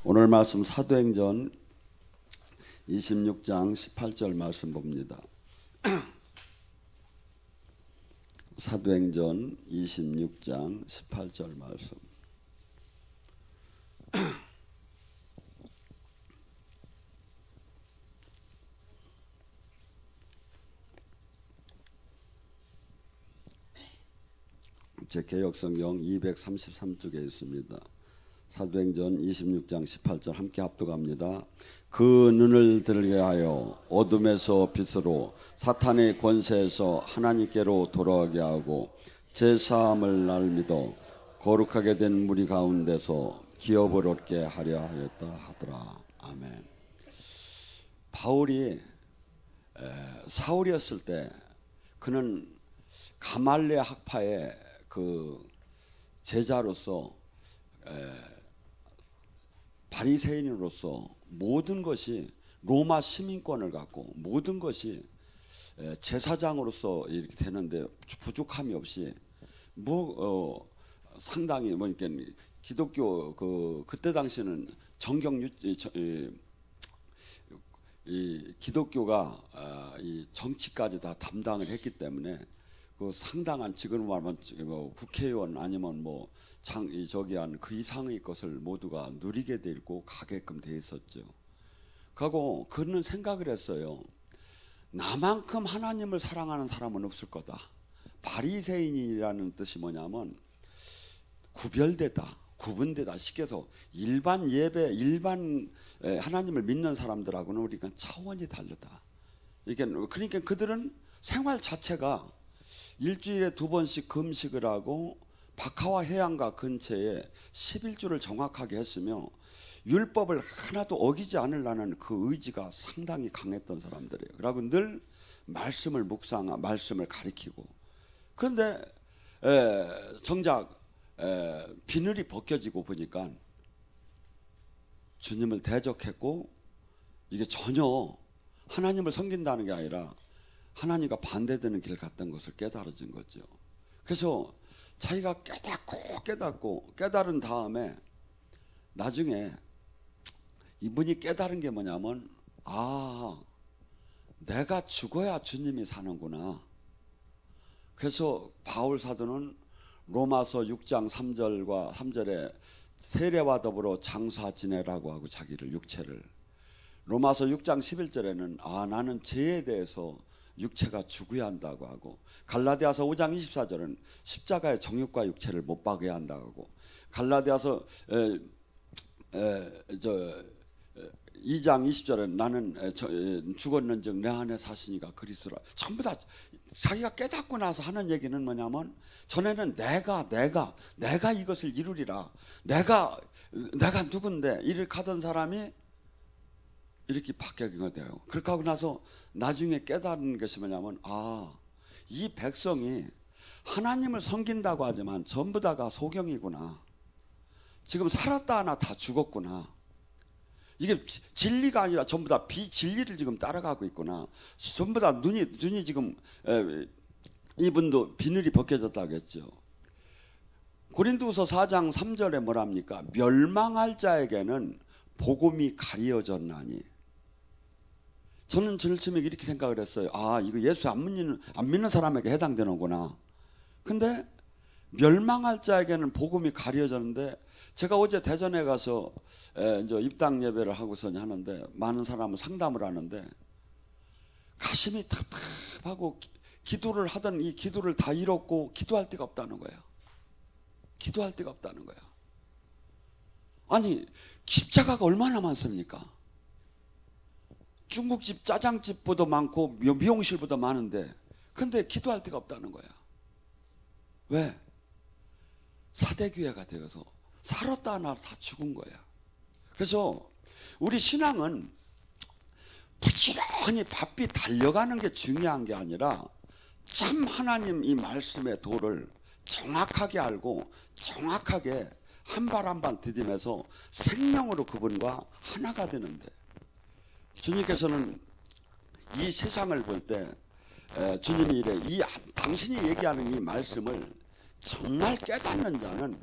오늘 말씀 사도행전 26장 18절 말씀 봅니다. 사도행전 26장 18절 말씀. 제 개역성경 233쪽에 있습니다. 사도행전 26장 18절 함께 합독합니다. 그 눈을 들게 하여 어둠에서 빛으로 사탄의 권세에서 하나님께로 돌아가게 하고 제사함을 날 믿어 거룩하게 된 무리 가운데서 기업을 얻게 하려 하였다 하더라. 아멘. 바울이 사울이었을 때 그는 가말레 학파의 그 제자로서 바리새인으로서 모든 것이 로마 시민권을 갖고 모든 것이 제사장으로서 이렇게 되는데 부족함이 없이 상당히 이렇게 기독교 그때 당시는 정경 이 기독교가 이 정치까지 다 담당을 했기 때문에 그 상당한 지금 말하면 국회의원 아니면 그 이상의 것을 모두가 누리게 돼 있고 가게끔 돼 있었죠. 그리고 그는 생각을 했어요. 나만큼 하나님을 사랑하는 사람은 없을 거다. 바리새인이라는 뜻이 뭐냐면 구별되다, 구분되다. 쉽게서 일반 예배, 일반 하나님을 믿는 사람들하고는 우리가 차원이 다르다. 그러니까 그들은 생활 자체가 일주일에 2번씩 금식을 하고 박하와 해안가 근처에 11조를 정확하게 했으며 율법을 하나도 어기지 않으려는 그 의지가 상당히 강했던 사람들이에요. 그리고 늘 말씀을 말씀을 가리키고. 그런데 정작 비늘이 벗겨지고 보니까 주님을 대적했고 이게 전혀 하나님을 섬긴다는 게 아니라 하나님과 반대되는 길 갔던 것을 깨달아진 거죠. 그래서 자기가 깨닫고 깨달은 다음에 나중에 이분이 깨달은 게 뭐냐면 내가 죽어야 주님이 사는구나. 그래서 바울 사도는 로마서 6장 3절과 3절에 세례와 더불어 장사 지내라고 하고 자기를 육체를, 로마서 6장 11절에는 나는 죄에 대해서 육체가 죽어야 한다고 하고, 갈라디아서 5장 24절은 십자가의 정욕과 육체를 못 박아야 한다고 하고, 갈라디아서 2장 20절은 나는 죽었는즉 내 안에 사시니가 그리스도라. 전부 다 자기가 깨닫고 나서 하는 얘기는 뭐냐면 전에는 내가 이것을 이루리라, 내가 누군데 이렇게 하던 사람이 이렇게 바뀌게 돼요. 그렇게 하고 나서 나중에 깨달은 것이 뭐냐면 이 백성이 하나님을 섬긴다고 하지만 전부 다가 소경이구나. 지금 살았다 하나 다 죽었구나. 이게 진리가 아니라 전부 다 비진리를 지금 따라가고 있구나. 전부 다 눈이 지금 이분도 비늘이 벗겨졌다고 했죠. 고린도후서 4장 3절에 뭐랍니까? 멸망할 자에게는 복음이 가려졌나니. 저는 처음에 이렇게 생각을 했어요. 이거 예수 안 믿는 사람에게 해당되는구나. 근데 멸망할 자에게는 복음이 가려졌는데, 제가 어제 대전에 가서 이제 입당 예배를 하고서 하는데 많은 사람은 상담을 하는데 가슴이 답답하고 기도를 하던 이 기도를 다 잃었고 기도할 데가 없다는 거예요. 기도할 데가 없다는 거예요. 아니, 십자가가 얼마나 많습니까? 중국집 짜장집보다 많고 미용실보다 많은데 근데 기도할 데가 없다는 거야. 왜? 사대교회가 되어서 살았다 하나 다 죽은 거야. 그래서 우리 신앙은 부지런히 바삐 달려가는 게 중요한 게 아니라 참 하나님 이 말씀의 도를 정확하게 알고 정확하게 한 발 한 발 디디면서 생명으로 그분과 하나가 되는데, 주님께서는 이 세상을 볼 때 주님이 이래, 당신이 얘기하는 이 말씀을 정말 깨닫는 자는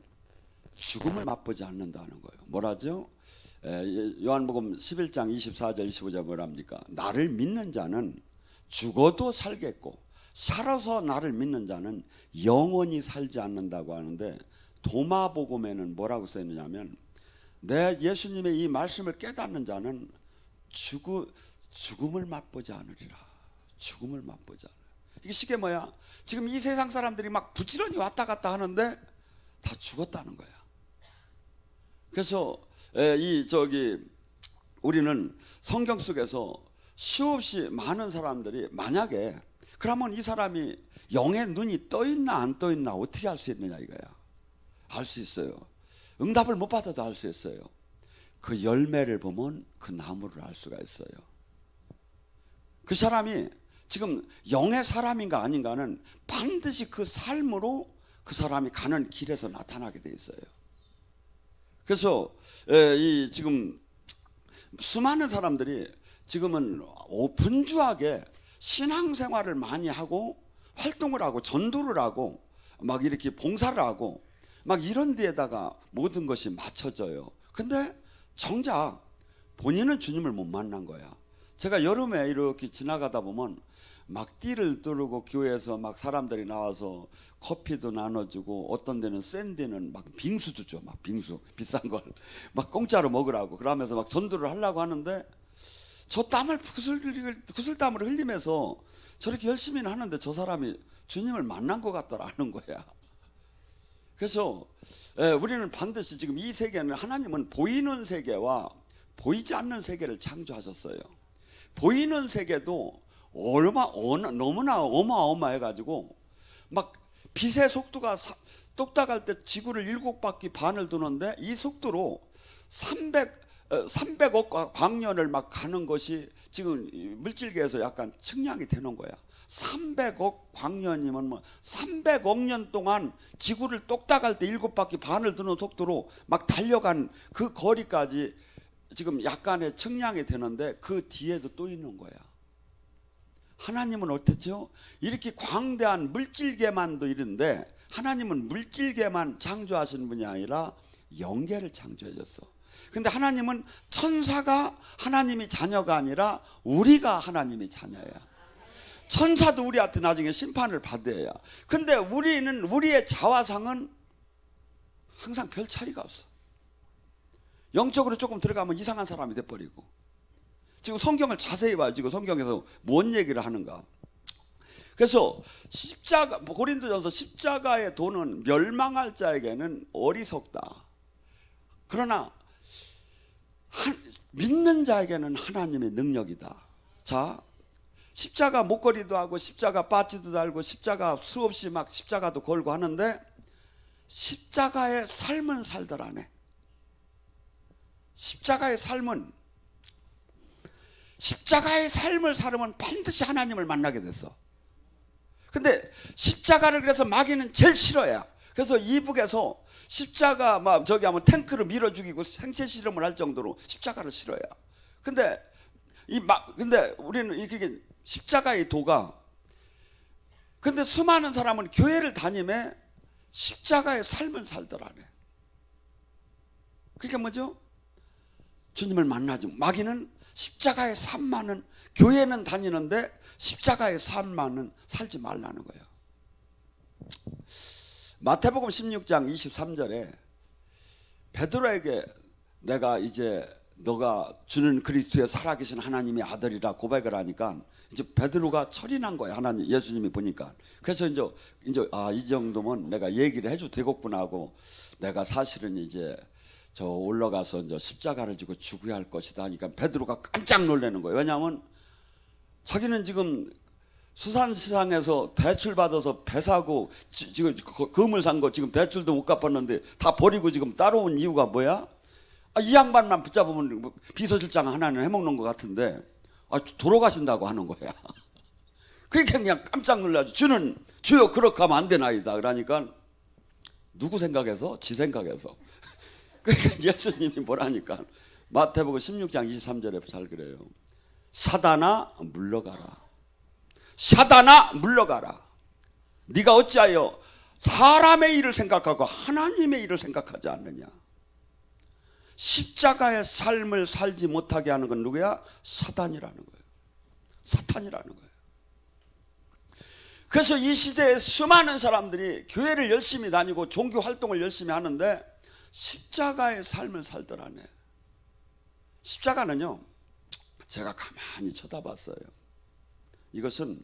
죽음을 맛보지 않는다는 거예요. 뭐라죠? 요한복음 11장 24절 25절 뭐랍니까? 나를 믿는 자는 죽어도 살겠고 살아서 나를 믿는 자는 영원히 살지 않는다고 하는데, 도마복음에는 뭐라고 써있느냐면 내 예수님의 이 말씀을 깨닫는 자는 죽음을 맛보지 않으리라. 죽음을 맛보지 않으리라. 이게 시계 뭐야? 지금 이 세상 사람들이 막 부지런히 왔다 갔다 하는데 다 죽었다는 거야. 그래서 우리는 성경 속에서 수없이 많은 사람들이, 만약에 그러면 이 사람이 영의 눈이 떠 있나 안 떠 있나 어떻게 알 수 있느냐 이거야. 알 수 있어요. 응답을 못 받아도 알 수 있어요. 그 열매를 보면 그 나무를 알 수가 있어요. 그 사람이 지금 영의 사람인가 아닌가는 반드시 그 삶으로 그 사람이 가는 길에서 나타나게 돼 있어요. 그래서 지금 수많은 사람들이 지금은 분주하게 신앙생활을 많이 하고 활동을 하고 전도를 하고 막 이렇게 봉사를 하고 막 이런 데에다가 모든 것이 맞춰져요. 근데 정작 본인은 주님을 못 만난 거야. 제가 여름에 이렇게 지나가다 보면 막 띠를 두르고 교회에서 막 사람들이 나와서 커피도 나눠주고, 어떤 데는 센 데는 막 빙수도 줘. 막 빙수 비싼 걸 막 공짜로 먹으라고 그러면서 막 전도를 하려고 하는데, 저 땀을 구슬땀을 흘리면서 저렇게 열심히는 하는데 저 사람이 주님을 만난 것 같더라는 거야. 그래서 우리는 반드시 지금 이 세계는, 하나님은 보이는 세계와 보이지 않는 세계를 창조하셨어요. 보이는 세계도 너무나 어마어마해가지고 막 빛의 속도가 똑딱할 때 지구를 7바퀴 반을 도는데 이 속도로 300억 광년을 막 가는 것이 지금 물질계에서 약간 측량이 되는 거야. 300억 광년이면 뭐 300억 년 동안 지구를 똑딱할 때 7바퀴 반을 도는 속도로 막 달려간 그 거리까지 지금 약간의 측량이 되는데, 그 뒤에도 또 있는 거야. 하나님은 어땠죠? 이렇게 광대한 물질계만도 이런데, 하나님은 물질계만 창조하신 분이 아니라 영계를 창조해줬어. 근데 하나님은 천사가 하나님이 자녀가 아니라 우리가 하나님의 자녀야. 천사도 우리한테 나중에 심판을 받아야. 근데 우리의 자화상은 항상 별 차이가 없어. 영적으로 조금 들어가면 이상한 사람이 돼버리고. 지금 성경을 자세히 봐요. 지금 성경에서 뭔 얘기를 하는가. 그래서 고린도전서 십자가의 도는 멸망할 자에게는 어리석다. 그러나 믿는 자에게는 하나님의 능력이다. 자, 십자가 목걸이도 하고 십자가 바지도 달고 십자가 수없이 막 십자가도 걸고 하는데, 십자가의 삶은 살더라네. 십자가의 삶을 살면 반드시 하나님을 만나게 됐어. 근데 십자가를 그래서 마귀는 제일 싫어야. 그래서 이북에서 십자가 막 저기 하면 탱크로 밀어 죽이고 생체 실험을 할 정도로 십자가를 싫어야. 근데 우리는 이게 십자가의 도가, 근데 수많은 사람은 교회를 다니며 십자가의 삶을 살더라네. 그게 뭐죠? 주님을 만나죠. 마귀는 십자가의 삶만은, 교회는 다니는데 십자가의 삶만은 살지 말라는 거예요. 마태복음 16장 23절에 베드로에게 내가 이제 너가 주는 그리스도의 살아계신 하나님의 아들이라 고백을 하니까 이제 베드로가 철이 난 거야. 하나님, 예수님이 보니까. 그래서 이제 이 정도면 내가 얘기를 해도 되겠구나 하고, 내가 사실은 이제 저 올라가서 이제 십자가를 지고 죽어야 할 것이다 하니까 베드로가 깜짝 놀라는 거예요. 왜냐하면 자기는 지금 수산시장에서 대출 받아서 배 사고 지금 금을 산 거 지금 대출도 못 갚았는데 다 버리고 지금 따라온 이유가 뭐야? 이 양반만 붙잡으면 비서실장 하나는 해먹는 것 같은데 돌아가신다고 하는 거야. 그러니까 그냥 깜짝 놀라죠. 주여 그렇게 하면 안 되나이다. 그러니까 누구 생각해서? 지 생각해서. 그러니까 예수님이 뭐라니까 마태복음 16장 23절에 잘 그래요. 사단아 물러가라. 사단아 물러가라. 네가 어찌하여 사람의 일을 생각하고 하나님의 일을 생각하지 않느냐. 십자가의 삶을 살지 못하게 하는 건 누구야? 사탄이라는 거예요. 사탄이라는 거예요. 그래서 이 시대에 수많은 사람들이 교회를 열심히 다니고 종교 활동을 열심히 하는데 십자가의 삶을 살더라네. 십자가는요, 제가 가만히 쳐다봤어요. 이것은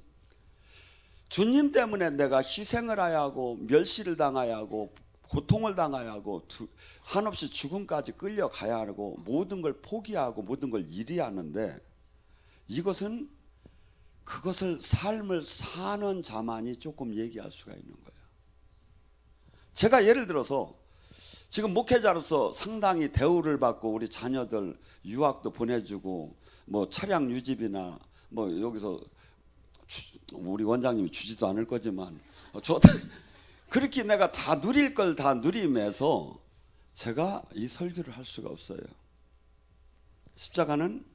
주님 때문에 내가 희생을 해야 하고 멸시를 당해야 하고 고통을 당해야 하고 한없이 죽음까지 끌려가야 하고 모든 걸 포기하고 모든 걸 잃어야 하는데, 이것은 그것을 삶을 사는 자만이 조금 얘기할 수가 있는 거예요. 제가 예를 들어서 지금 목회자로서 상당히 대우를 받고 우리 자녀들 유학도 보내주고 뭐 차량 유지비나 뭐 여기서 우리 원장님이 주지도 않을 거지만 그렇게 내가 다 누릴 걸 다 누리면서 제가 이 설교를 할 수가 없어요. 십자가는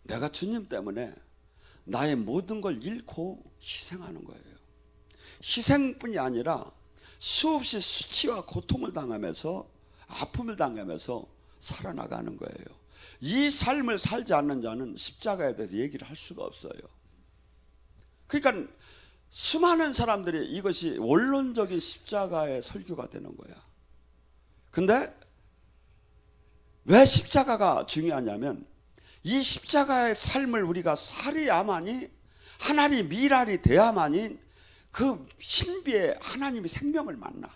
내가 주님 때문에 나의 모든 걸 잃고 희생하는 거예요. 희생뿐이 아니라 수없이 수치와 고통을 당하면서 아픔을 당하면서 살아나가는 거예요. 이 삶을 살지 않는 자는 십자가에 대해서 얘기를 할 수가 없어요. 그러니까 수많은 사람들이 이것이 원론적인 십자가의 설교가 되는 거야. 근데 왜 십자가가 중요하냐면 이 십자가의 삶을 우리가 살아야만이 하나님 미랄이 돼야만이 그 신비의 하나님의 생명을 만나.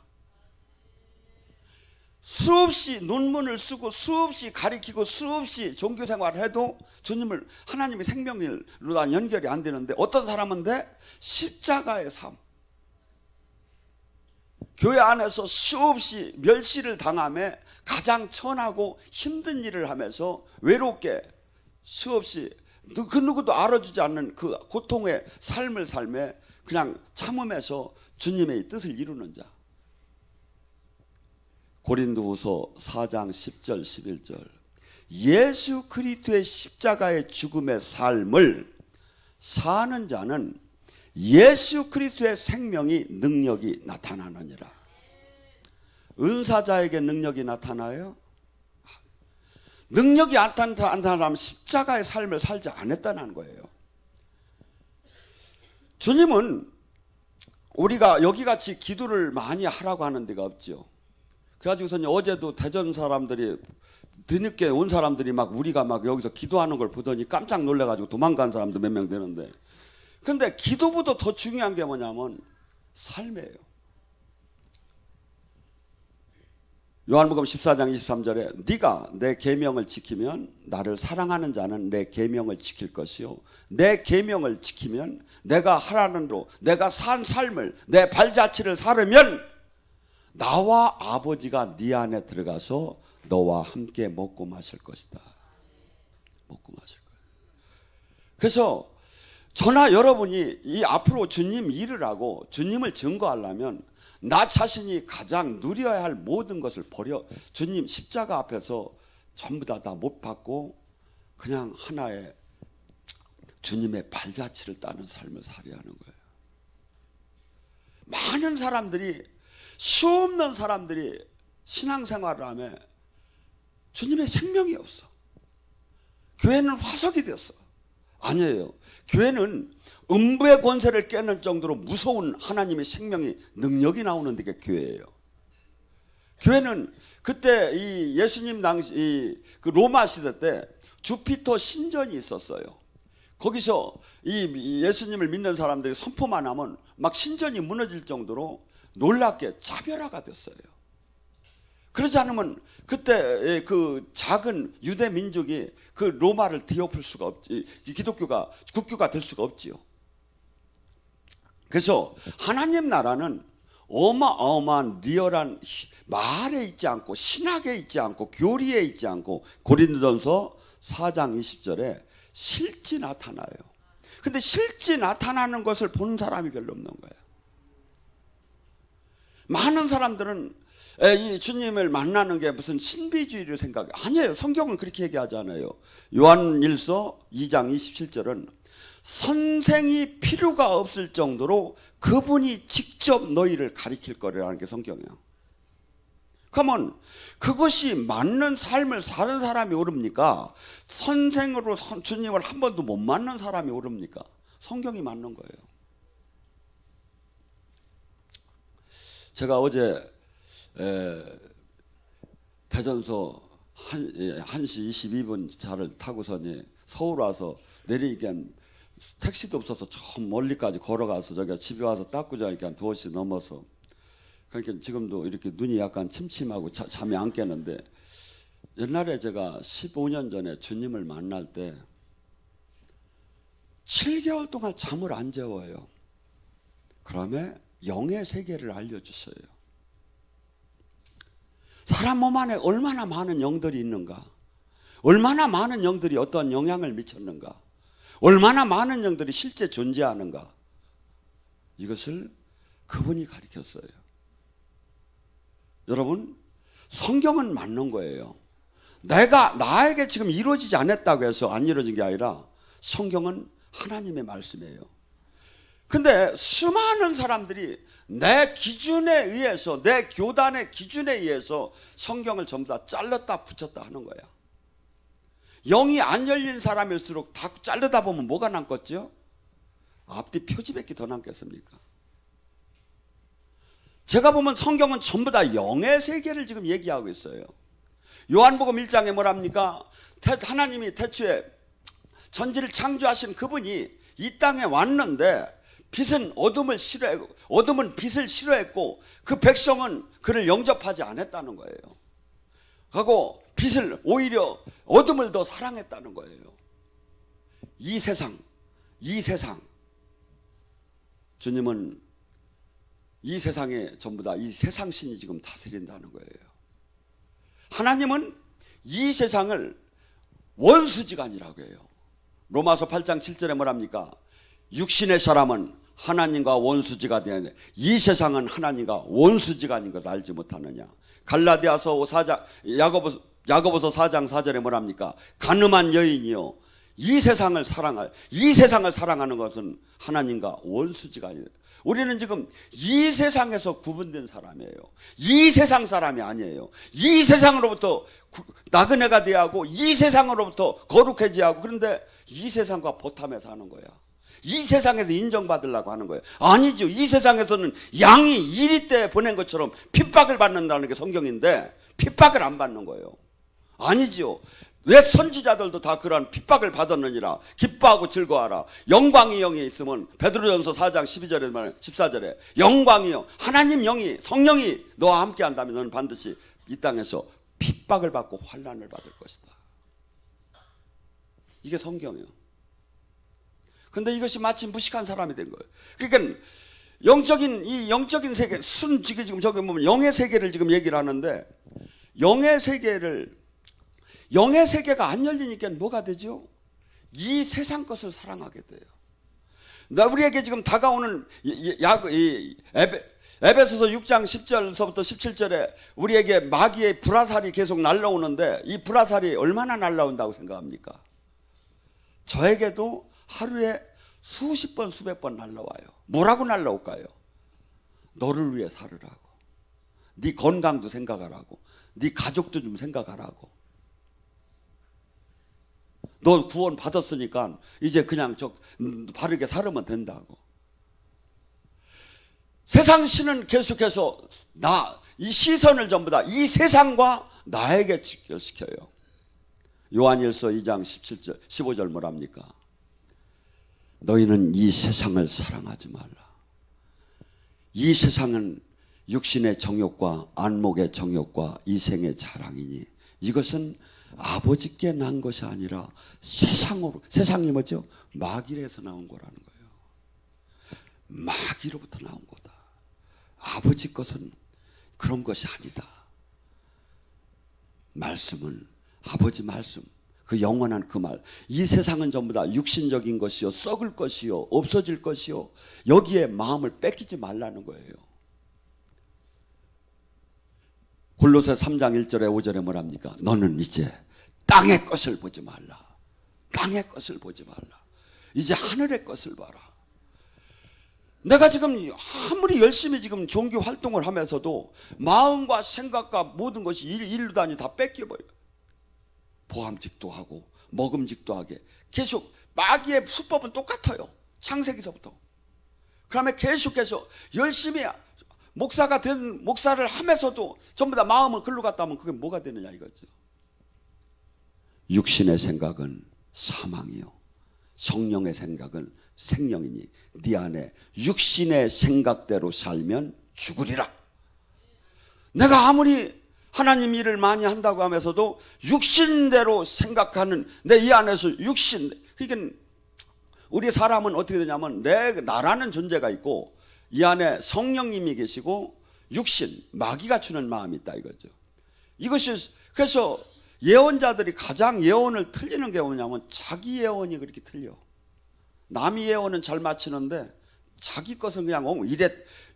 수없이 논문을 쓰고 수없이 가리키고 수없이 종교생활을 해도 주님을 하나님의 생명으로 연결이 안 되는데, 어떤 사람은 십자가의 삶, 교회 안에서 수없이 멸시를 당하며 가장 천하고 힘든 일을 하면서 외롭게 수없이 그 누구도 알아주지 않는 그 고통의 삶을 살며 그냥 참으면서 주님의 뜻을 이루는 자. 고린도후서 4장 10절 11절 예수 그리스도의 십자가의 죽음의 삶을 사는 자는 예수 그리스도의 생명이 능력이 나타나느니라. 은사자에게 능력이 나타나요? 능력이 안 나타나면 십자가의 삶을 살지 않았다는 거예요. 주님은 우리가 여기같이 기도를 많이 하라고 하는 데가 없죠. 그래가지고서 어제도 대전 사람들이 뒤늦게 온 사람들이 막 우리가 막 여기서 기도하는 걸 보더니 깜짝 놀래가지고 도망간 사람도 몇 명 되는데, 근데 기도보다 더 중요한 게 뭐냐면 삶이에요. 요한복음 14장 23절에 네가 내 계명을 지키면 나를 사랑하는 자는 내 계명을 지킬 것이요 내 계명을 지키면 내가 하라는 대로 내가 산 삶을 내 발자취를 살으면 나와 아버지가 네 안에 들어가서 너와 함께 먹고 마실 것이다. 먹고 마실 거예요. 그래서 저나 여러분이 이 앞으로 주님 일을 하고 주님을 증거하려면 나 자신이 가장 누려야 할 모든 것을 버려 주님 십자가 앞에서 전부 다 못 받고 그냥 하나의 주님의 발자취를 따는 삶을 살아야 하는 거예요. 많은 사람들이, 수없는 사람들이 신앙생활을 하며 주님의 생명이 없어. 교회는 화석이 됐어. 아니에요. 교회는 음부의 권세를 깨는 정도로 무서운 하나님의 생명이 능력이 나오는 데가 교회예요. 교회는 그때 이 예수님 당시 그 로마 시대 때 주피터 신전이 있었어요. 거기서 이 예수님을 믿는 사람들이 선포만 하면 막 신전이 무너질 정도로 놀랍게 차별화가 됐어요. 그러지 않으면 그때 그 작은 유대 민족이 그 로마를 뒤엎을 수가 없지, 기독교가 국교가 될 수가 없지요. 그래서 하나님 나라는 어마어마한 리얼한 말에 있지 않고 신학에 있지 않고 교리에 있지 않고 고린도전서 4장 20절에 실제 나타나요. 근데 실제 나타나는 것을 보는 사람이 별로 없는 거예요. 많은 사람들은 이 주님을 만나는 게 무슨 신비주의로 생각해. 아니에요. 성경은 그렇게 얘기하잖아요. 요한일서 2장 27절은 선생이 필요가 없을 정도로 그분이 직접 너희를 가리킬 거라는 게 성경이에요. 그러면 그것이 맞는 삶을 사는 사람이 옳습니까? 선생으로 주님을 한 번도 못 만난 사람이 옳습니까? 성경이 맞는 거예요. 제가 어제 대전서 1시 22분 차를 타고서니 서울 와서 내리니까 택시도 없어서 저 멀리까지 걸어가서 저기 집에 와서 닦고 자니까 2시 넘어서, 그러니까 지금도 이렇게 눈이 약간 침침하고 잠이 안 깨는데, 옛날에 제가 15년 전에 주님을 만날 때 7개월 동안 잠을 안 재워요. 그러면 영의 세계를 알려주셔요. 사람 몸 안에 얼마나 많은 영들이 있는가, 얼마나 많은 영들이 어떠한 영향을 미쳤는가, 얼마나 많은 영들이 실제 존재하는가, 이것을 그분이 가르쳤어요. 여러분, 성경은 맞는 거예요. 나에게 지금 이루어지지 않았다고 해서 안 이루어진 게 아니라 성경은 하나님의 말씀이에요. 근데 수많은 사람들이 내 기준에 의해서, 내 교단의 기준에 의해서 성경을 전부 다 잘랐다 붙였다 하는 거야. 영이 안 열린 사람일수록 다 자르다 보면 뭐가 남겠죠? 앞뒤 표지밖에 더 남겠습니까? 제가 보면 성경은 전부 다 영의 세계를 지금 얘기하고 있어요. 요한복음 1장에 뭐랍니까? 하나님이 태초에 천지를 창조하신 그분이 이 땅에 왔는데, 빛은 어둠을 싫어했고, 어둠은 빛을 싫어했고, 그 백성은 그를 영접하지 않았다는 거예요. 하고 빛을, 오히려 어둠을 더 사랑했다는 거예요. 이 세상 주님은 이 세상에 전부 다 이 세상 신이 지금 다스린다는 거예요. 하나님은 이 세상을 원수지간이라고 해요. 로마서 8장 7절에 뭐랍니까? 육신의 사람은 하나님과 원수지가 되었는데 이 세상은 하나님과 원수지간인 걸 알지 못하느냐. 갈라디아서 4장, 야고보서 4장 4절에 뭐랍니까? 가늠한 여인이요, 이 세상을 사랑하는 것은 하나님과 원수지간이에요. 우리는 지금 이 세상에서 구분된 사람이에요. 이 세상 사람이 아니에요. 이 세상으로부터 나그네가 되어야 하고, 이 세상으로부터 거룩해져야 하고, 그런데 이 세상과 보탐에 사는 거야. 이 세상에서 인정받으려고 하는 거예요. 아니죠. 이 세상에서는 양이 이리 때 보낸 것처럼 핍박을 받는다는 게 성경인데 핍박을 안 받는 거예요. 아니죠. 왜 선지자들도 다 그러한 핍박을 받았느니라. 기뻐하고 즐거워하라. 영광이 영에 있으면, 베드로전서 4장 12절에 말해, 14절에 영광이 영, 하나님 영이, 성령이 너와 함께 한다면 너는 반드시 이 땅에서 핍박을 받고 환난을 받을 것이다. 이게 성경이에요. 근데 이것이 마치 무식한 사람이 된 거예요. 그러니까 영적인 세계, 지금 저기 보면 영의 세계를 지금 얘기를 하는데, 영의 세계가 안 열리니까 뭐가 되죠? 이 세상 것을 사랑하게 돼요. 우리에게 지금 다가오는 에베소서 6장 10절서부터 17절에 우리에게 마귀의 불화살이 계속 날라오는데, 이 불화살이 얼마나 날라온다고 생각합니까? 저에게도 하루에 수십 번 수백 번 날라와요. 뭐라고 날라올까요? 너를 위해 살으라고, 네 건강도 생각하라고, 네 가족도 좀 생각하라고, 너 구원 받았으니까 이제 그냥 바르게 살으면 된다고. 세상 신은 계속해서 이 시선을 전부 다 이 세상과 나에게 직결시켜요. 요한일서 2장 17절 15절 뭐랍니까? 너희는 이 세상을 사랑하지 말라. 이 세상은 육신의 정욕과 안목의 정욕과 이생의 자랑이니 이것은 아버지께 난 것이 아니라 세상이 뭐죠? 마귀에서 나온 거라는 거예요. 마귀로부터 나온 거다. 아버지 것은 그런 것이 아니다. 말씀은 아버지 말씀, 그 영원한 그 말. 이 세상은 전부 다 육신적인 것이요, 썩을 것이요, 없어질 것이요, 여기에 마음을 뺏기지 말라는 거예요. 골로새 3장 1절에 5절에 뭐랍니까? 너는 이제 땅의 것을 보지 말라. 땅의 것을 보지 말라. 이제 하늘의 것을 봐라. 내가 지금 아무리 열심히 지금 종교 활동을 하면서도 마음과 생각과 모든 것이 일로 다니 다 뺏겨버려요. 보암직도 하고 먹음직도 하게 계속 마귀의 수법은 똑같아요. 창세기서부터. 그러면 계속해서 열심히 목사를 하면서도 전부 다 마음을 글로 갔다 하면 그게 뭐가 되느냐 이거죠. 육신의 생각은 사망이요 성령의 생각은 생명이니 네 안에 육신의 생각대로 살면 죽으리라. 내가 아무리 하나님 일을 많이 한다고 하면서도 육신대로 생각하는 내 이 안에서 육신, 그러니까 우리 사람은 어떻게 되냐면 나라는 존재가 있고 이 안에 성령님이 계시고 육신, 마귀가 주는 마음이 있다 이거죠. 이것이 그래서 예언자들이 가장 예언을 틀리는 게 뭐냐면 자기 예언이 그렇게 틀려. 남의 예언은 잘 맞히는데 자기 것은 그냥 이래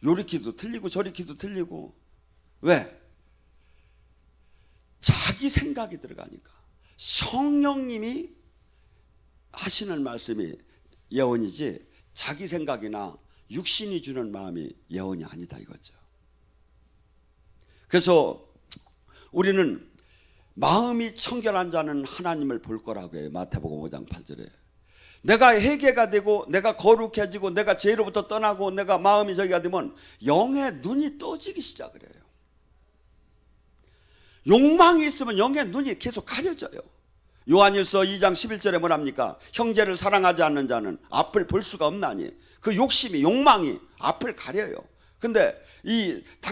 요리키도 틀리고 저리키도 틀리고. 왜? 자기 생각이 들어가니까. 성령님이 하시는 말씀이 예언이지 자기 생각이나 육신이 주는 마음이 예언이 아니다 이거죠. 그래서 우리는 마음이 청결한 자는 하나님을 볼 거라고 해요. 마태복음 5장 8절에. 내가 회개가 되고 내가 거룩해지고 내가 죄로부터 떠나고 내가 마음이 저기가 되면 영의 눈이 떠지기 시작을 해요. 욕망이 있으면 영의 눈이 계속 가려져요. 요한일서 2장 11절에 뭐랍니까? 형제를 사랑하지 않는 자는 앞을 볼 수가 없나니. 그 욕심이 욕망이 앞을 가려요. 근데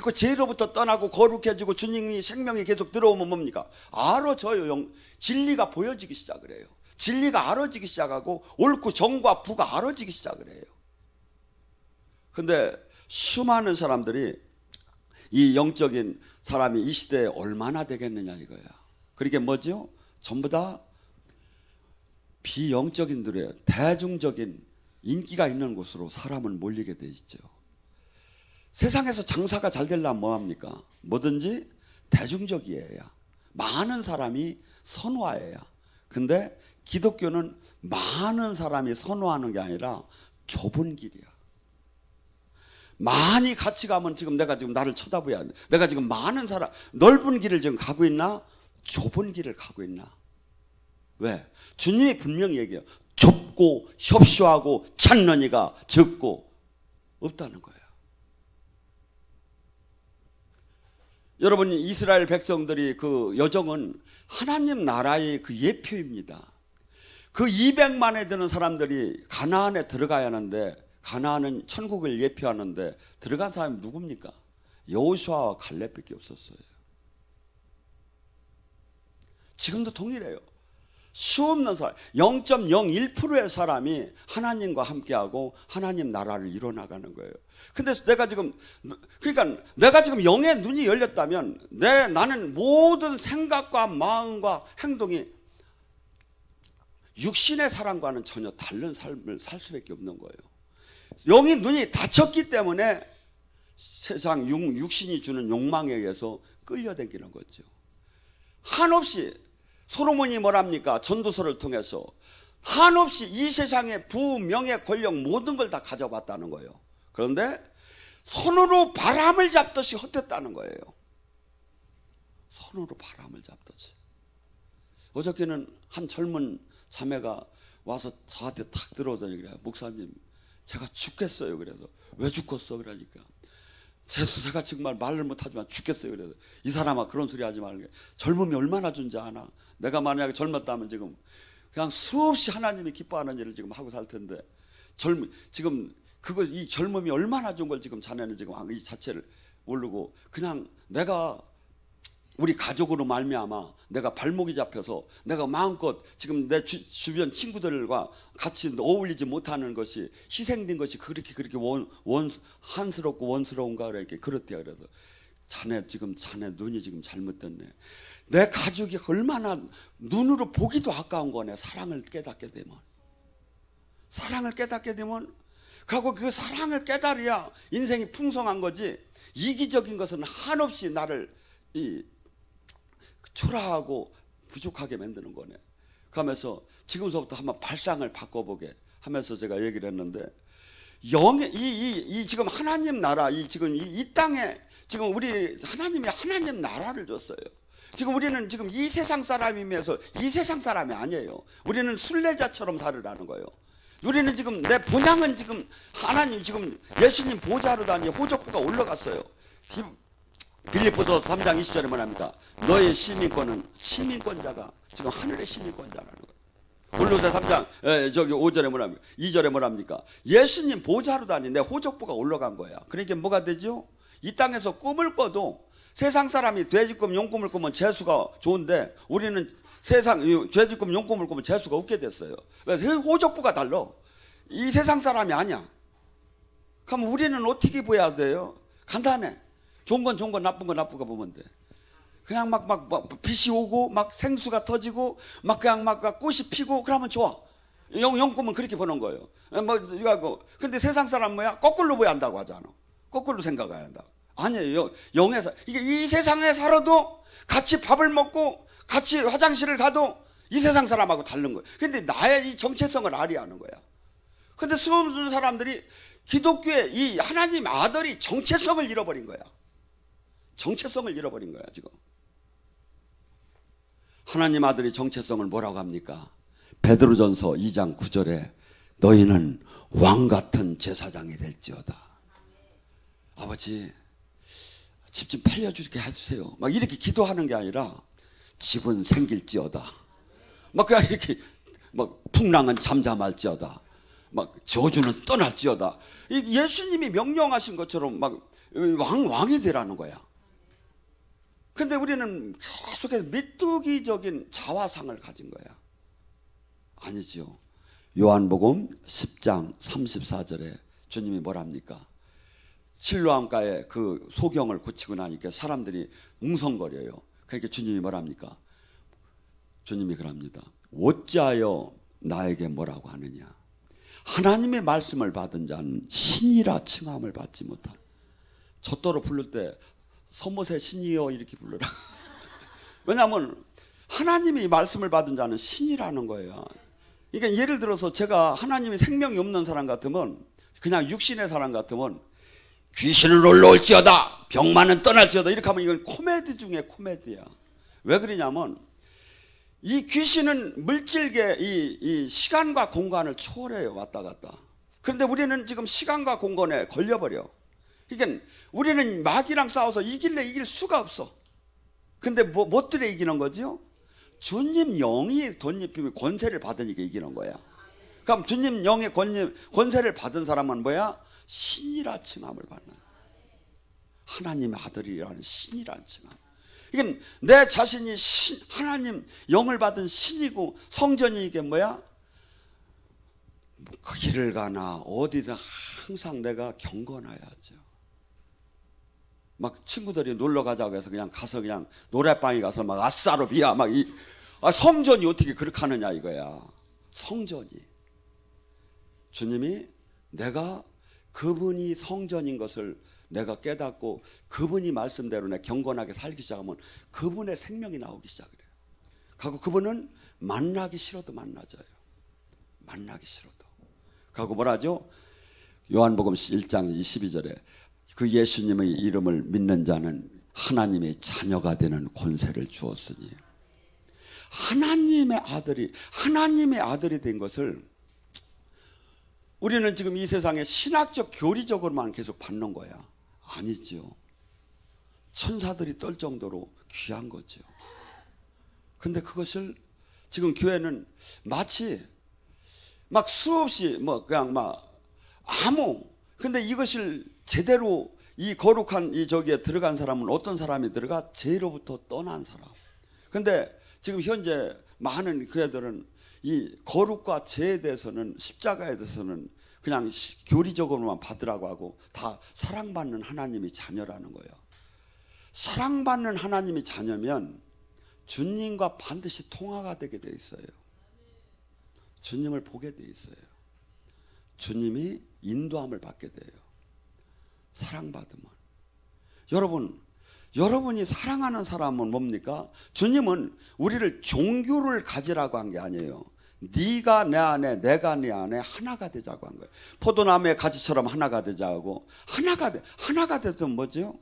그 죄로부터 떠나고 거룩해지고 주님이 생명이 계속 들어오면 뭡니까? 알아져요. 진리가 보여지기 시작을 해요. 진리가 알아지기 시작하고 옳고 정과 부가 알아지기 시작을 해요. 근데 수많은 사람들이 이 영적인 사람이 이 시대에 얼마나 되겠느냐 이거야. 그러게 뭐죠? 전부 다 비영적인들이에요. 대중적인 인기가 있는 곳으로 사람을 몰리게 돼 있죠. 세상에서 장사가 잘 되려면 뭐합니까? 뭐든지 대중적이어야, 많은 사람이 선호해야. 근데 기독교는 많은 사람이 선호하는 게 아니라 좁은 길이야. 많이 같이 가면 지금 내가 지금 나를 쳐다봐야 돼. 내가 지금 많은 사람, 넓은 길을 지금 가고 있나? 좁은 길을 가고 있나? 왜? 주님이 분명히 얘기해요. 좁고 협소하고 찾는 이가 적고 없다는 거예요. 여러분, 이스라엘 백성들이 그 여정은 하나님 나라의 그 예표입니다. 그 200만에 드는 사람들이 가나안에 들어가야 하는데, 가나안은 천국을 예표하는데 들어간 사람이 누굽니까? 여호수아와 갈렙밖에 없었어요. 지금도 동일해요. 수없는 사람, 0.01%의 사람이 하나님과 함께하고 하나님 나라를 이뤄나가는 거예요. 근데 내가 지금 영의 눈이 열렸다면 나는 모든 생각과 마음과 행동이 육신의 사람과는 전혀 다른 삶을 살 수밖에 없는 거예요. 영의 눈이 닫혔기 때문에 세상 육신이 주는 욕망에 의해서 끌려다니는 거죠. 한없이 솔로몬이 뭐랍니까? 전도서를 통해서 한없이 이 세상의 부, 명예, 권력 모든 걸 다 가져봤다는 거예요. 그런데 손으로 바람을 잡듯이 헛됐다는 거예요. 손으로 바람을 잡듯이. 어저께는 한 젊은 자매가 와서 저한테 탁 들어오더니 그래요. 목사님, 제가 죽겠어요. 그래서 왜 죽겠어? 그러니까 제가 정말 말을 못하지만 죽겠어요. 그래서 이 사람아 그런 소리 하지 말게. 젊음이 얼마나 준지 아나? 내가 만약에 젊었다면 지금 그냥 수없이 하나님이 기뻐하는 일을 지금 하고 살 텐데 지금 이 젊음이 얼마나 좋은 걸 지금 자네는 지금 이 자체를 모르고 그냥 내가 우리 가족으로 말미암아 내가 발목이 잡혀서 내가 마음껏 지금 내 주변 친구들과 같이 어울리지 못하는 것이 희생된 것이 그렇게 한스럽고 원스러운가 이렇게 그렇대요. 그래서 자네 눈이 지금 잘못됐네. 내 가족이 얼마나 눈으로 보기도 아까운 거네. 사랑을 깨닫게 되면 그리고 그 사랑을 깨달아야 인생이 풍성한 거지. 이기적인 것은 한없이 나를 초라하고 부족하게 만드는 거네. 그러면서 지금서부터 한번 발상을 바꿔보게 하면서 제가 얘기를 했는데 영의 이 지금 하나님 나라 지금 이 땅에 지금 우리 하나님이 하나님 나라를 줬어요. 지금 우리는 지금 이 세상 사람이면서 이 세상 사람이 아니에요. 우리는 순례자처럼 살으라는 거예요. 우리는 지금 내 본향은 지금 하나님 지금 예수님 보좌로 다니 호족부가 올라갔어요. 빌립보서 3장 20절에 뭐랍니까? 너의 시민권자가 지금 하늘의 시민권자라는 거예요. 골로새 3장 저기 5절에 뭐랍니까? 2절에 뭐랍니까? 예수님 보좌로 다니 내 호족부가 올라간 거야. 그러니까 뭐가 되죠? 이 땅에서 꿈을 꿔도 세상 사람이 돼지꿈 용꿈을 꾸면 재수가 좋은데 우리는 세상 돼지꿈 용꿈을 꾸면 재수가 없게 됐어요. 왜? 호족부가 달라. 이 세상 사람이 아니야. 그럼 우리는 어떻게 보여야 돼요? 간단해. 좋은 건 좋은 거, 나쁜 건 나쁜 거 보면 돼. 그냥 막 빛이 오고 막 생수가 터지고 막 그냥 막 꽃이 피고 그러면 좋아. 영꿈은 그렇게 보는 거예요. 근데 세상 사람 뭐야? 거꾸로 보야 한다고 하잖아. 거꾸로 생각해야 한다. 아니에요. 영에서 이게 이 세상에 살아도 같이 밥을 먹고 같이 화장실을 가도 이 세상 사람하고 다른 거예요. 근데 나의 이 정체성을 알아야 하는 거야. 근데 수많은 사람들이 기독교의 이 하나님 아들이 정체성을 잃어버린 거야. 정체성을 잃어버린 거야 지금. 하나님 아들이 정체성을 뭐라고 합니까? 베드로전서 2장 9절에 너희는 왕같은 제사장이 될지어다. 아버지 집 좀 팔려주게 해주세요. 막 이렇게 기도하는 게 아니라 집은 생길지어다. 막 그냥 이렇게 막 풍랑은 잠잠할지어다. 막 저주는 떠날지어다. 예수님이 명령하신 것처럼 막 왕이 되라는 거야. 근데 우리는 계속해서 메뚜기적인 자화상을 가진 거야. 아니죠. 요한복음 10장 34절에 주님이 뭐랍니까? 실로암가에 그 소경을 고치고 나니까 사람들이 웅성거려요. 그러니까 주님이 뭐랍니까? 주님이 그럽니다. 어찌하여 나에게 뭐라고 하느냐? 하나님의 말씀을 받은 자는 신이라 칭함을 받지 못하라. 젖도로 부를 때 서못의 신이여 이렇게 불러라. 왜냐하면 하나님이 말씀을 받은 자는 신이라는 거예요. 그러니까 예를 들어서 제가 하나님이 생명이 없는 사람 같으면 그냥 육신의 사람 같으면 귀신은 올라올지어다 병만은 떠날지어다 이렇게 하면 이건 코미디 중에 코미디야. 왜 그러냐면 이 귀신은 물질계 이 시간과 공간을 초월해요. 왔다 갔다. 그런데 우리는 지금 시간과 공간에 걸려버려. 그러니까 우리는 마귀랑 싸워서 이길 수가 없어. 근데 뭐 때문에 이기는 거죠? 주님 영이 덧입히면 권세를 받으니까 이기는 거야. 그럼 주님 영의 권세를 받은 사람은 뭐야? 신이라 칭함을 받는 하나님의 아들이라는 신이라는 칭함. 이게 내 자신이 하나님 영을 받은 신이고 성전이 이게 뭐야? 그 길을 가나 어디든 항상 내가 경건해야죠. 막 친구들이 놀러 가자고 해서 그냥 가서 그냥 노래방에 가서 막 아싸로비야 막 성전이 어떻게 그렇게 하느냐 이거야. 성전이 주님이 내가 그분이 성전인 것을 내가 깨닫고 그분이 말씀대로 내 경건하게 살기 시작하면 그분의 생명이 나오기 시작해요. 그리고 그분은 만나기 싫어도 만나져요. 만나기 싫어도. 그리고 뭐라죠? 요한복음 1장 22절에 그 예수님의 이름을 믿는 자는 하나님의 자녀가 되는 권세를 주었으니 하나님의 아들이 된 것을 우리는 지금 이 세상에 신학적 교리적으로만 계속 받는 거야. 아니죠. 천사들이 떨 정도로 귀한 거죠. 근데 그것을 지금 교회는 마치 막 수없이 그냥 근데 이것을 제대로 이 거룩한 이 저기에 들어간 사람은 어떤 사람이 들어가? 죄로부터 떠난 사람. 근데 지금 현재 많은 교회들은 이 거룩과 죄에 대해서는 십자가에 대해서는 그냥 교리적으로만 받으라고 하고 다 사랑받는 하나님이 자녀라는 거예요. 사랑받는 하나님이 자녀면 주님과 반드시 통화가 되게 돼 있어요. 주님을 보게 돼 있어요. 주님이 인도함을 받게 돼요. 사랑받으면. 여러분이 사랑하는 사람은 뭡니까? 주님은 우리를 종교를 가지라고 한 게 아니에요. 네가 내 안에 내가 네 안에 하나가 되자고 한 거예요. 포도나무의 가지처럼 하나가 되자고. 하나가 되면 뭐죠?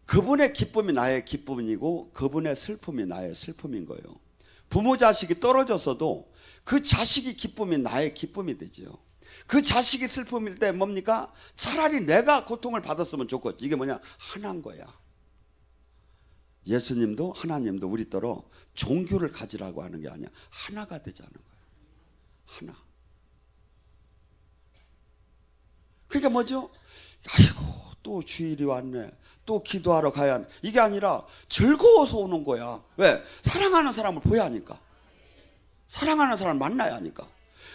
그분의 기쁨이 나의 기쁨이고 그분의 슬픔이 나의 슬픔인 거예요. 부모 자식이 떨어졌어도 그 자식이 기쁨이 나의 기쁨이 되죠. 그 자식이 슬픔일 때 뭡니까? 차라리 내가 고통을 받았으면 좋겠지. 이게 뭐냐? 하나인 거야. 예수님도 하나님도 우리더러 종교를 가지라고 하는 게 아니야. 하나가 되자는 거예요. 하나. 그러니까 뭐죠? 아이고 또 주일이 왔네. 또 기도하러 가야 하네. 이게 아니라 즐거워서 오는 거야. 왜? 사랑하는 사람을 보여야 하니까. 사랑하는 사람을 만나야 하니까.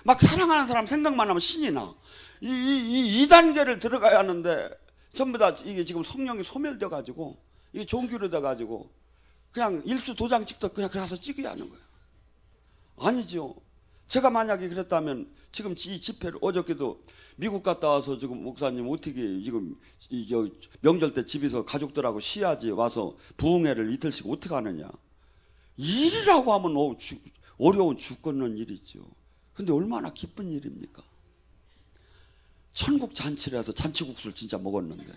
막 사랑하는 사람 생각만 하면 신이 나. 이 단계를 들어가야 하는데 전부 다 이게 지금 성령이 소멸돼 가지고 이게 종교로 돼 가지고 그냥 일수 도장 찍듯 그냥 가서 찍어야 하는 거예요. 아니죠. 제가 만약에 그랬다면 지금 이 집회를 어저께도 미국 갔다 와서 지금 목사님 어떻게 지금 저 명절 때 집에서 가족들하고 쉬야지 와서 부흥회를 이틀씩 어떻게 하느냐. 일이라고 하면 어려운 죽겠는 일이죠. 근데 얼마나 기쁜 일입니까? 천국 잔치라서 잔치국수를 진짜 먹었는데.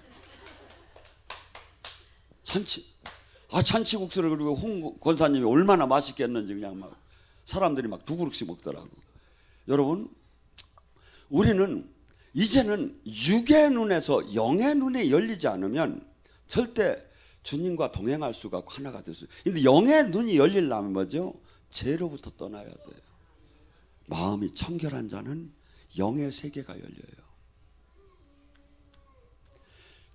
잔치국수를 그리고 홍 권사님이 얼마나 맛있겠는지 그냥 막 사람들이 막 두 그릇씩 먹더라고. 여러분, 우리는 이제는 육의 눈에서 영의 눈에 열리지 않으면 절대 주님과 동행할 수가 없고 하나가 될 수 있어요. 근데 영의 눈이 열리려면 뭐죠? 죄로부터 떠나야 돼요. 마음이 청결한 자는 영의 세계가 열려요.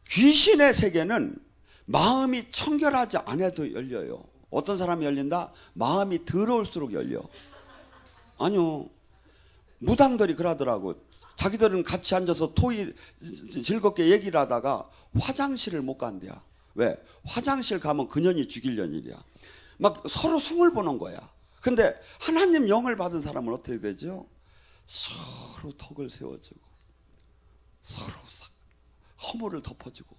귀신의 세계는 마음이 청결하지 않아도 열려요. 어떤 사람이 열린다? 마음이 더러울수록 열려. 아니요. 무당들이 그러더라고. 자기들은 같이 앉아서 즐겁게 얘기를 하다가 화장실을 못 간대야. 왜? 화장실 가면 그년이 죽이려는 일이야. 막 서로 숨을 보는 거야. 근데 하나님 영을 받은 사람은 어떻게 되죠? 서로 덕을 세워주고 서로 허물을 덮어주고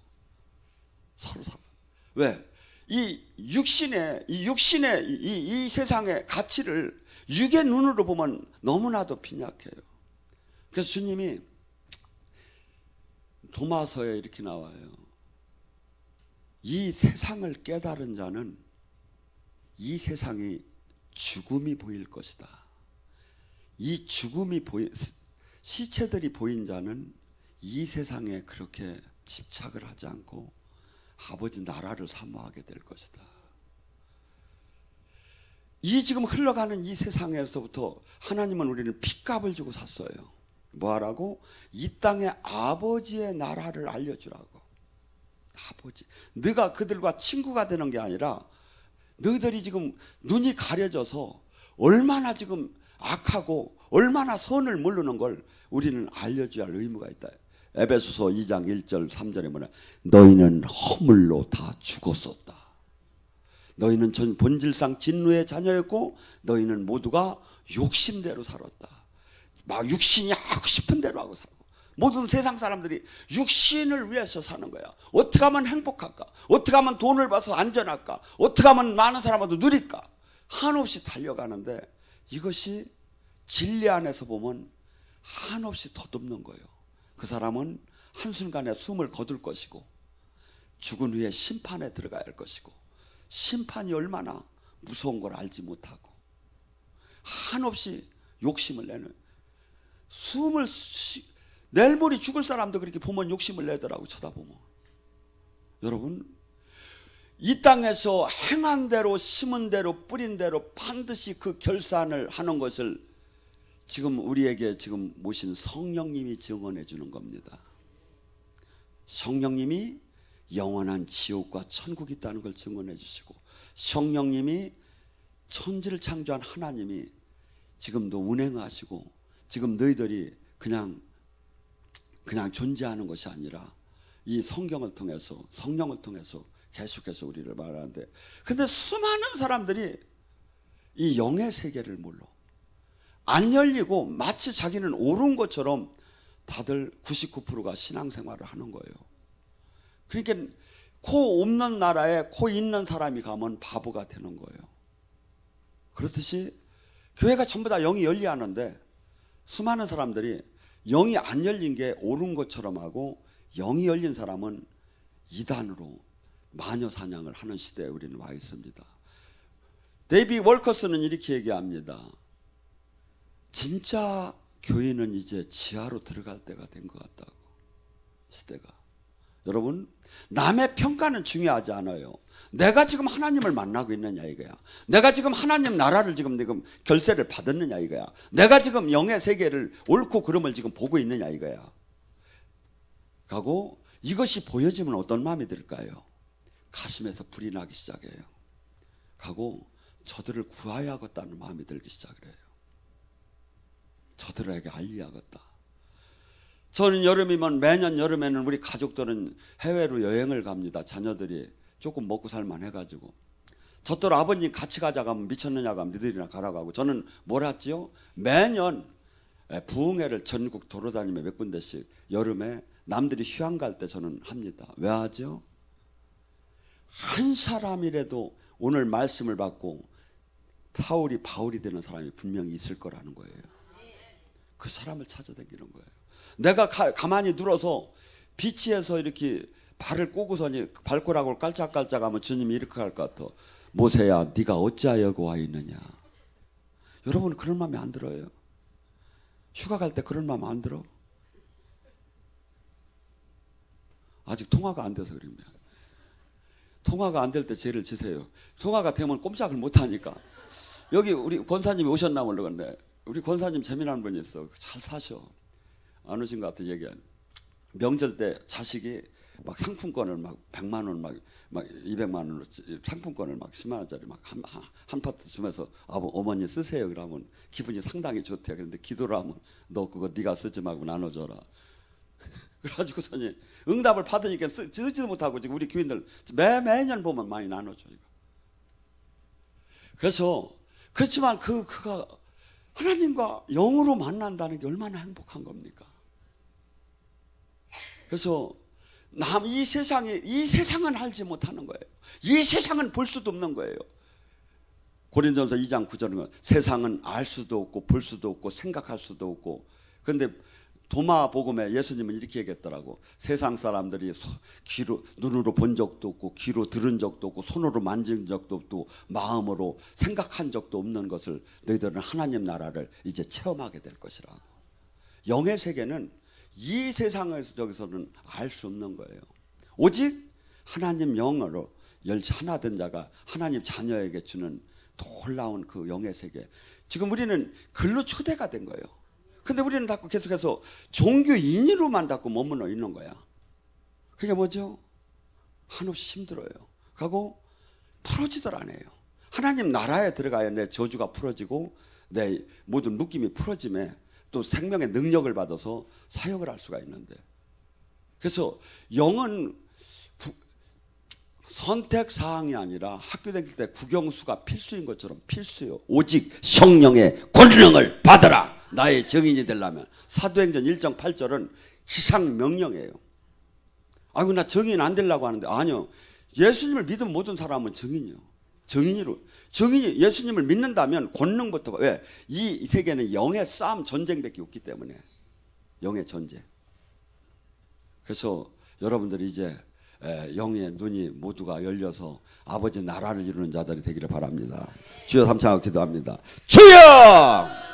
서로 왜? 이 세상의 가치를 육의 눈으로 보면 너무나도 빈약해요. 그래서 주님이 도마서에 이렇게 나와요. 이 세상을 깨달은 자는 이 세상이 죽음이 보일 것이다. 이 시체들이 보인 자는 이 세상에 그렇게 집착을 하지 않고 아버지 나라를 사모하게 될 것이다. 이 지금 흘러가는 이 세상에서부터 하나님은 우리는 핏값을 주고 샀어요. 뭐하라고? 이 땅에 아버지의 나라를 알려주라고. 아버지. 네가 그들과 친구가 되는 게 아니라 너희들이 지금 눈이 가려져서 얼마나 지금 악하고 얼마나 선을 모르는 걸 우리는 알려줘야 할 의무가 있다. 에베소서 2장 1절 3절에 뭐냐? 너희는 허물로 다 죽었었다. 너희는 전 본질상 진노의 자녀였고 너희는 모두가 욕심대로 살았다. 막 육신이 하고 싶은 대로 하고 살고 모든 세상 사람들이 육신을 위해서 사는 거야. 어떻게 하면 행복할까? 어떻게 하면 돈을 벌어서 안전할까? 어떻게 하면 많은 사람한테 누릴까? 한없이 달려가는데 이것이 진리 안에서 보면 한없이 덧없는 거예요. 그 사람은 한순간에 숨을 거둘 것이고 죽은 후에 심판에 들어가야 할 것이고 심판이 얼마나 무서운 걸 알지 못하고 한없이 욕심을 내는 내일 모레 죽을 사람도 그렇게 보면 욕심을 내더라고. 쳐다보면. 여러분, 이 땅에서 행한 대로 심은 대로 뿌린 대로 반드시 그 결산을 하는 것을 지금 우리에게 지금 모신 성령님이 증언해 주는 겁니다. 성령님이 영원한 지옥과 천국이 있다는 걸 증언해 주시고 성령님이 천지를 창조한 하나님이 지금도 운행하시고 지금 너희들이 그냥 존재하는 것이 아니라 이 성경을 통해서 성령을 통해서 계속해서 우리를 말하는데 근데 수많은 사람들이 이 영의 세계를 몰라. 안 열리고 마치 자기는 옳은 것처럼 다들 99%가 신앙생활을 하는 거예요. 그러니까 코 없는 나라에 코 있는 사람이 가면 바보가 되는 거예요. 그렇듯이 교회가 전부 다 영이 열려야 하는데 수많은 사람들이 영이 안 열린 게 옳은 것처럼 하고 영이 열린 사람은 이단으로 마녀 사냥을 하는 시대에 우리는 와 있습니다. 데이비 월커스는 이렇게 얘기합니다. 진짜 교회는 이제 지하로 들어갈 때가 된 것 같다고. 시대가. 여러분, 남의 평가는 중요하지 않아요. 내가 지금 하나님을 만나고 있느냐 이거야. 내가 지금 하나님 나라를 지금 결세를 받았느냐 이거야. 내가 지금 영의 세계를 옳고 그름을 지금 보고 있느냐 이거야. 가고 이것이 보여지면 어떤 마음이 들까요? 가슴에서 불이 나기 시작해요. 가고 저들을 구하야겠다는 마음이 들기 시작을 해요. 저들에게 알려야겠다. 저는 여름이면 매년 여름에는 우리 가족들은 해외로 여행을 갑니다. 자녀들이 조금 먹고 살만 해가지고. 저들 아버님 같이 가자고 하면 미쳤느냐고 하면 니들이나 가라고 하고. 저는 뭘 했지요? 매년 부흥회를 전국 돌아다니며 몇 군데씩 여름에 남들이 휴양 갈 때 저는 합니다. 왜 하죠? 한 사람이라도 오늘 말씀을 받고 사울이 바울이 되는 사람이 분명히 있을 거라는 거예요. 그 사람을 찾아다니는 거예요. 내가 가만히 누워서 비치에서 이렇게 발을 꼬고서니 발가락을 깔짝깔짝하면 주님이 이렇게 할 것 같아. 모세야, 네가 어찌하여 여기 와 있느냐. 여러분 그런 마음이 안 들어요? 휴가 갈 때 그런 마음 안 들어? 아직 통화가 안 돼서 그럽니다. 통화가 안 될 때 죄를 지세요. 통화가 되면 꼼짝을 못 하니까. 여기 우리 권사님이 오셨나 모르겠네. 우리 권사님 재미난 분이 있어. 잘 사셔. 안 오신 것 같아. 얘기한 명절 때 자식이 막 상품권을 막 100만 원 막 200만 원으로 상품권을 막 10만 원짜리 막 한 파트 주면서 어머니 쓰세요. 그러면 기분이 상당히 좋대요. 그런데 기도를 하면 너 그거 네가 쓰지 말고 나눠줘라. 그래가지고서니 응답을 받으니까 쓰지도 못하고 지금 우리 교인들 매년 보면 많이 나눠줘 이거. 그래서 그렇지만 그가 하나님과 영으로 만난다는 게 얼마나 행복한 겁니까? 그래서 이 세상은 알지 못하는 거예요. 이 세상은 볼 수도 없는 거예요. 고린도전서 2장 9절은 세상은 알 수도 없고 볼 수도 없고 생각할 수도 없고. 그런데 도마 복음에 예수님은 이렇게 얘기했더라고. 세상 사람들이 눈으로 본 적도 없고 귀로 들은 적도 없고 손으로 만진 적도 없고 마음으로 생각한 적도 없는 것을 너희들은 하나님 나라를 이제 체험하게 될 것이라고. 영의 세계는 이 세상에서는 알 수 없는 거예요. 오직 하나님 영으로 하나 된 자가 하나님 자녀에게 주는 놀라운 그 영의 세계. 지금 우리는 글로 초대가 된 거예요. 근데 우리는 자꾸 계속해서 종교인으로만 자꾸 머물러 있는 거야. 그게 뭐죠? 한없이 힘들어요. 하고 풀어지들 않아요. 하나님 나라에 들어가야 내 저주가 풀어지고 내 모든 묶임이 풀어짐에 또 생명의 능력을 받아서 사역을 할 수가 있는데. 그래서 영은 선택사항이 아니라 학교 다닐 때 국영수가 필수인 것처럼 필수요. 오직 성령의 권능을 받아라. 나의 증인이 되려면. 사도행전 1장 8절은 지상명령이에요. 아이고 나 증인 안 되려고 하는데 아니요. 예수님을 믿은 모든 사람은 증인이요. 증인이 예수님을 믿는다면 권능부터. 왜? 이 세계는 영의 싸움 전쟁밖에 없기 때문에. 영의 전쟁. 그래서 여러분들이 이제 영의 눈이 모두가 열려서 아버지 나라를 이루는 자들이 되기를 바랍니다. 주여 삼창하고 기도합니다. 주여!